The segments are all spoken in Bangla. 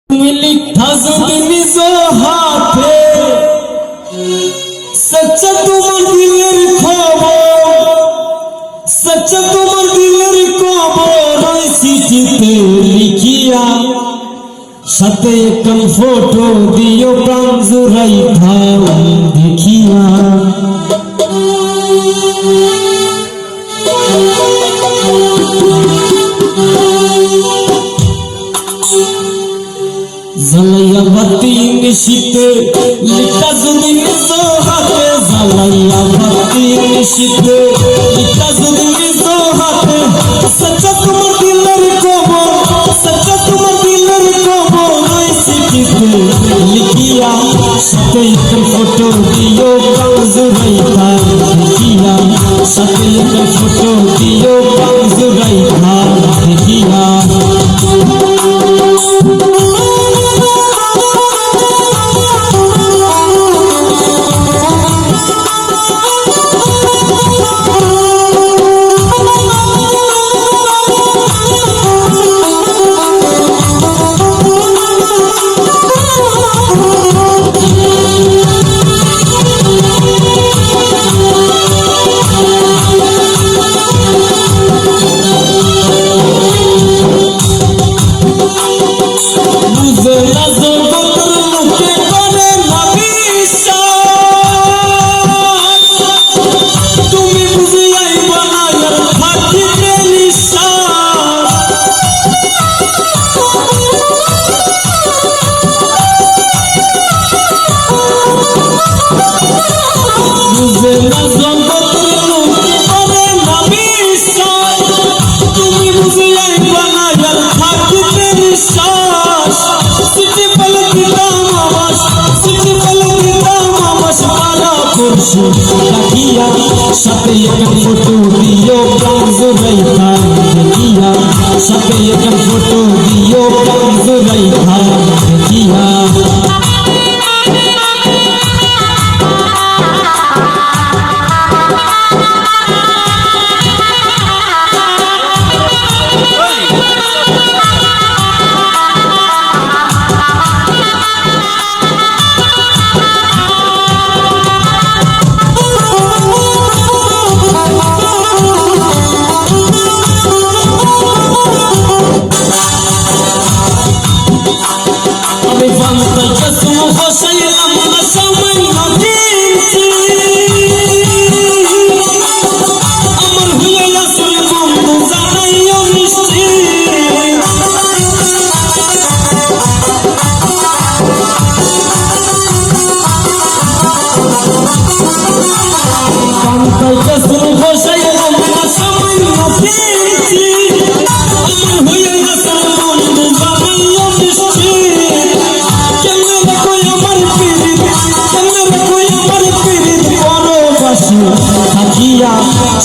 लिखा जिंदगी जो हाथे सच्चा तुम्हार दिलेर खबर सच्चा तुम्हार दिलेर खबर ওই চিঠিতে লিখিয়া সাথে একখান ফটো দিও প্রাণ জুড়াইয়া দেখিয়া জ্বালাইয়া বাতি নিশিতে লিখা যদি নিজ হাতে জ্বালাইয়া বাতি নিশিতে লিখা যদি নিজ হাতে সচ্চা তোমার দিলের খবর সচ্চা তোমার দিলের খবর ওই চিঠিতে লিখিয়া সাথে একখান ফটো দিও প্রাণ জুড়াইয়া দেখিয়া সাথে একখান ফটো দিও প্রাণ জুড়াইয়া দেখিয়া দেখিয়া সাথে একখান ফটো দিও প্রাণ জুড়াইয়া দেখিয়া সাথে একখান ফটো দিও প্রাণ জুড়াইয়া দেখিয়া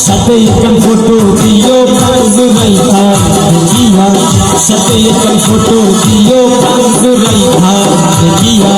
সাথে একখান ফটো দিও প্রাণ জুড়াইয়া দেখিয়া সাথে একখান ফটো দিও প্রাণ জুড়াইয়া দেখিয়া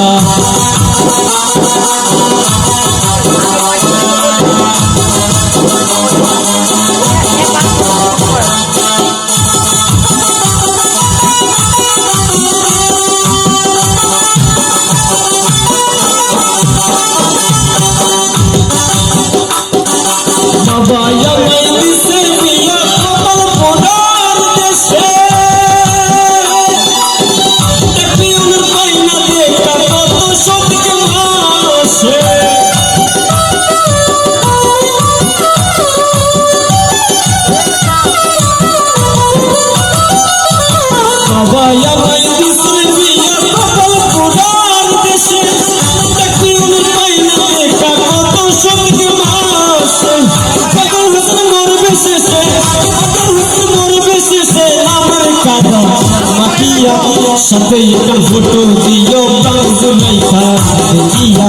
সাথে একখান ফটো দিও প্রাণ জুড়াইয়া দেখিয়া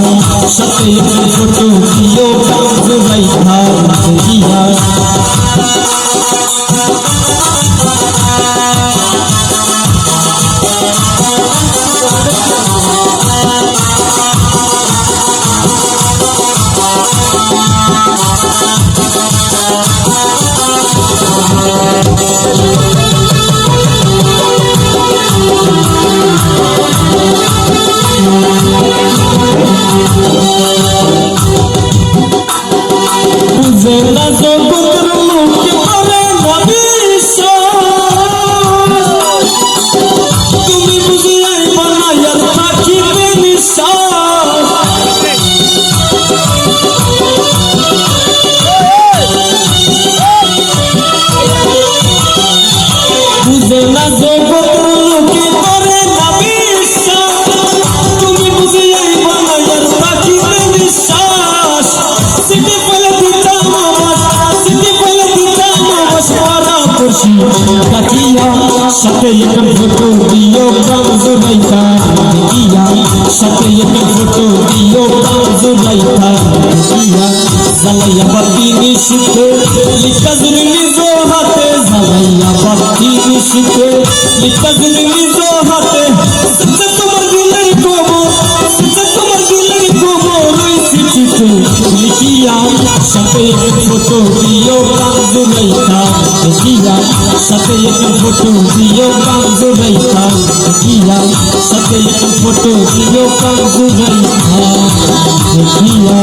সাথে একখান ফটো দিও প্রাণ জুড়াইয়া দেখিয়া जुराइता देखिया साथे एक फोटो दियो प्राण जुराइता देखिया জ্বালাইয়া বাতি নিশিতে লিকাজুল নিজ হাতে জ্বালাইয়া বাতি নিশিতে লিকাজুল নিজ হাতে যে তোমার দিলের খবর যে তোমার দিলের খবর ওই চিঠিতে লিখিয়া সাথে এক ফটো দিও প্রাণ জুড়াইতা দেখিয়া সাথে এক ফটো দিও প্রাণ জুড়াইতা দেখিয়া সাথে এক ফটো দিও প্রাণ জুড়াইতা দেখিয়া